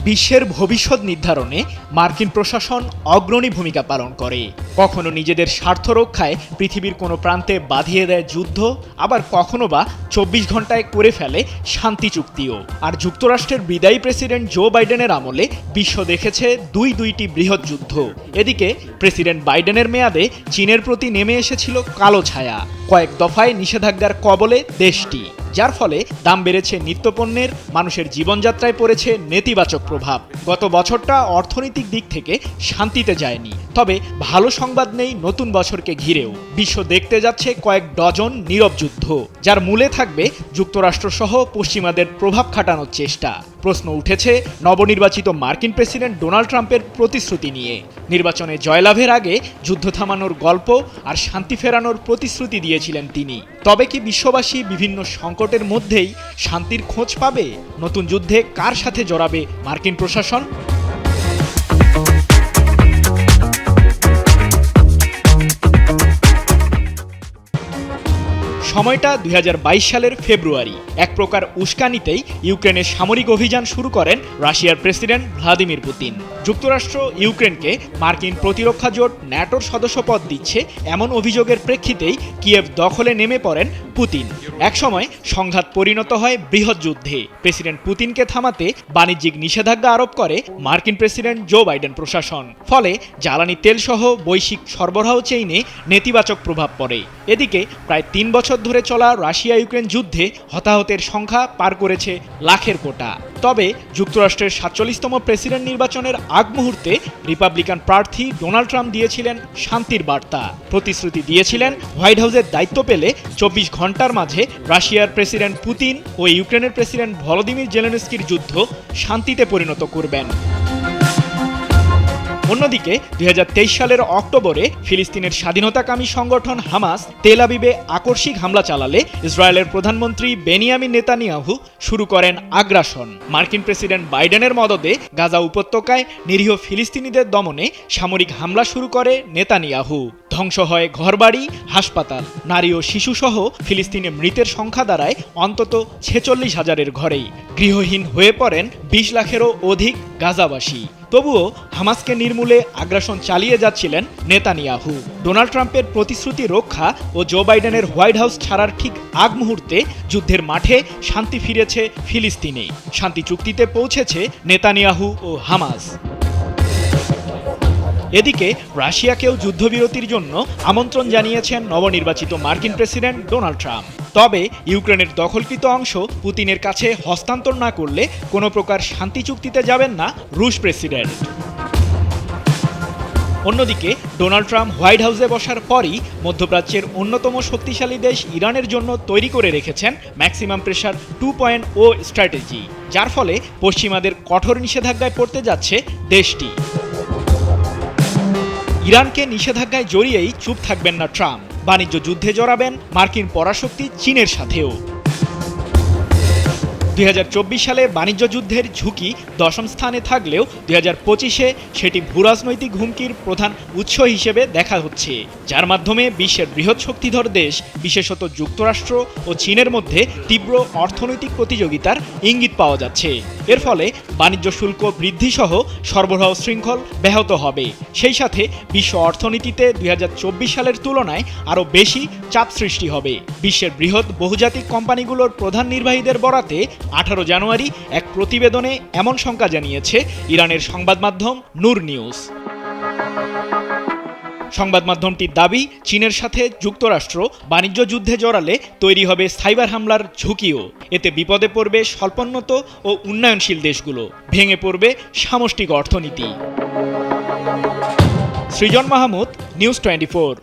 বিশ্বের ভবিষ্যৎ নির্ধারণে মার্কিন প্রশাসন অগ্রণী ভূমিকা পালন করে। কখনো নিজেদের স্বার্থ রক্ষায় পৃথিবীর কোনো প্রান্তে বাঁধিয়ে দেয় যুদ্ধ, আবার কখনো বা ২৪ ঘন্টায় করে ফেলে শান্তি চুক্তিও। আর যুক্তরাষ্ট্রের বিদায়ী প্রেসিডেন্ট জো বাইডেনের আমলে বিশ্ব দেখেছে দুইটি বৃহৎ যুদ্ধ। এদিকে প্রেসিডেন্ট বাইডেনের মেয়াদে চীনের প্রতি নেমে এসেছিল কালো ছায়া। কয়েক দফায় নিষেধাজ্ঞার কবলে দেশটি, যার ফলে দাম বেড়েছে নিত্যপণ্যের, মানুষের জীবনযাত্রায় পড়েছে নেতিবাচক প্রভাব। গত বছরটা অর্থনৈতিক দিক থেকে শান্তিতে যায়নি, তবে ভালো সংবাদ নেই নতুন বছরকে ঘিরেও। বিশ্ব দেখতে যাচ্ছে কয়েক ডজন নীরব যুদ্ধ, যার মূলে থাকবে যুক্তরাষ্ট্রসহ পশ্চিমাদের প্রভাব খাটানোর চেষ্টা। প্রশ্ন উঠেছে নবনির্বাচিত মার্কিন প্রেসিডেন্ট ডোনাল্ড ট্রাম্পের প্রতিশ্রুতি নিয়ে। নির্বাচনে জয়লাভের আগে যুদ্ধ থামানোর গল্প আর শান্তি ফেরানোর প্রতিশ্রুতি দিয়েছিলেন তিনি। তবে কি বিশ্ববাসী বিভিন্ন সংকটের মধ্যেই শান্তির খোঁজ পাবে? নতুন যুদ্ধে কার সাথে জড়াবে মার্কিন প্রশাসন? সময়টা ২০২২ সালের ফেব্রুয়ারি। এক প্রকার উস্কানিতেই ইউক্রেনের সামরিক অভিযান শুরু করেন রাশিয়ার প্রেসিডেন্ট ভ্লাদিমির পুতিন। যুক্তরাষ্ট্র ইউক্রেনকে মার্কিন প্রতিরক্ষা জোট ন্যাটোর সদস্যপদ দিচ্ছে এমন অভিযোগের প্রেক্ষিতেই কিয়েভ দখলে নেমে পড়েন পুতিন। একসময় সংঘাত পরিণত হয় বৃহৎ যুদ্ধে। প্রেসিডেন্ট পুতিনকে থামাতে বাণিজ্যিক নিষেধাজ্ঞা আরোপ করে মার্কিন প্রেসিডেন্ট জো বাইডেন প্রশাসন। ফলে জ্বালানি তেলসহ বৈশ্বিক সরবরাহ চেইনে নেতিবাচক প্রভাব পড়ে। এদিকে প্রায় ৩ বছর ধরে চলা রাশিয়া ইউক্রেন যুদ্ধে হতাহতের সংখ্যা পার করেছে লাখের কোটা। তবে যুক্তরাষ্ট্রের ৪৭তম প্রেসিডেন্ট নির্বাচনের আগ মুহূর্তে রিপাবলিকান প্রার্থী ডোনাল্ড ট্রাম্প দিয়েছিলেন শান্তির বার্তা। প্রতিশ্রুতি দিয়েছিলেন হোয়াইট হাউসের দায়িত্ব পেলে ২৪ ঘন্টার মাঝে রাশিয়ার প্রেসিডেন্ট পুতিন ও ইউক্রেনের প্রেসিডেন্ট ভলোদিমির জেলেনস্কির যুদ্ধ শান্তিতে পরিণত করবেন। অন্যদিকে ২০২৩ সালের অক্টোবরে ফিলিস্তিনের স্বাধীনতাকামী সংগঠন হামাস তেল আবিবে আকস্মিক হামলা চালালে ইসরায়েলের প্রধানমন্ত্রী বেনিয়ামিন নেতানিয়াহু শুরু করেন আগ্রাসন। মার্কিন প্রেসিডেন্ট বাইডেনের মদদে গাজা উপত্যকায় নিরীহ ফিলিস্তিনিদের দমনে সামরিক হামলা শুরু করে নেতানিয়াহু। ধ্বংস হয় ঘরবাড়ি, হাসপাতাল, নারী ও শিশুসহ ফিলিস্তিনে মৃতের সংখ্যা দাঁড়ায় অন্তত ৪৬,০০০-এর ঘরেই। গৃহহীন হয়ে পড়েন ২০ লাখেরও অধিক গাজাবাসী। তবুও হামাসকে নির্মূলে আগ্রাসন চালিয়ে যাচ্ছিলেন নেতানিয়াহু। ডোনাল্ড ট্রাম্পের প্রতিশ্রুতি রক্ষা ও জো বাইডেনের হোয়াইট হাউস ছাড়ার ঠিক আগ মুহূর্তে যুদ্ধের মাঠে শান্তি ফিরেছে ফিলিস্তিনে। শান্তি চুক্তিতে পৌঁছেছে নেতানিয়াহু ও হামাস। এদিকে রাশিয়াকেও যুদ্ধবিরতির জন্য আমন্ত্রণ জানিয়েছেন নবনির্বাচিত মার্কিন প্রেসিডেন্ট ডোনাল্ড ট্রাম্প। তবে ইউক্রেনের দখলকৃত অংশ পুতিনের কাছে হস্তান্তর না করলে কোনো প্রকার শান্তি চুক্তিতে যাবেন না রুশ প্রেসিডেন্ট। অন্যদিকে ডোনাল্ড ট্রাম্প হোয়াইট হাউসে বসার পরই মধ্যপ্রাচ্যের অন্যতম শক্তিশালী দেশ ইরানের জন্য তৈরি করে রেখেছেন ম্যাক্সিমাম প্রেশার 2.0 স্ট্র্যাটেজি, যার ফলে পশ্চিমাদের কঠোর নিষেধাজ্ঞায় পড়তে যাচ্ছে দেশটি। ইরানকে নিষেধাজ্ঞায় জড়িয়েই চুপ থাকবেন না ট্রাম্প, বাণিজ্য যুদ্ধে জড়াবেন মার্কিন পরাশক্তি চীনের সাথেও। ২০২৪ সালে বাণিজ্য যুদ্ধের ঝুঁকি ১০ম স্থানে থাকলেও ২০২৫-এ সেটি ভূরাজনৈতিক হুমকির প্রধান উৎস হিসেবে দেখা হচ্ছে, যার মাধ্যমে বিশ্বের বৃহৎ শক্তিধর দেশ বিশেষত যুক্তরাষ্ট্র ও চীনের মধ্যে তীব্র অর্থনৈতিক প্রতিযোগিতার ইঙ্গিত পাওয়া যাচ্ছে। এর ফলে বাণিজ্য শুল্ক বৃদ্ধিসহ সরবরাহ শৃঙ্খল ব্যাহত হবে। সেই সাথে বিশ্ব অর্থনীতিতে ২০২৪ সালের তুলনায় আরও বেশি চাপ সৃষ্টি হবে। বিশ্বের বৃহৎ বহুজাতিক কোম্পানিগুলোর প্রধান নির্বাহীদের বরাতে ১৮ জানুয়ারি এক প্রতিবেদনে এমন শঙ্কা জানিয়েছে ইরানের সংবাদ মাধ্যম নূর নিউজ। সংবাদ মাধ্যমটির দাবি, চীনের সাথে যুক্তরাষ্ট্র বাণিজ্য যুদ্ধে জড়ালে তৈরি হবে সাইবার হামলার ঝুঁকিও। এতে বিপদে পড়বে স্বল্পোন্নত ও উন্নয়নশীল দেশগুলো, ভেঙে পড়বে সামষ্টিক অর্থনীতি। সৃজন মাহমুদ, নিউজ 24।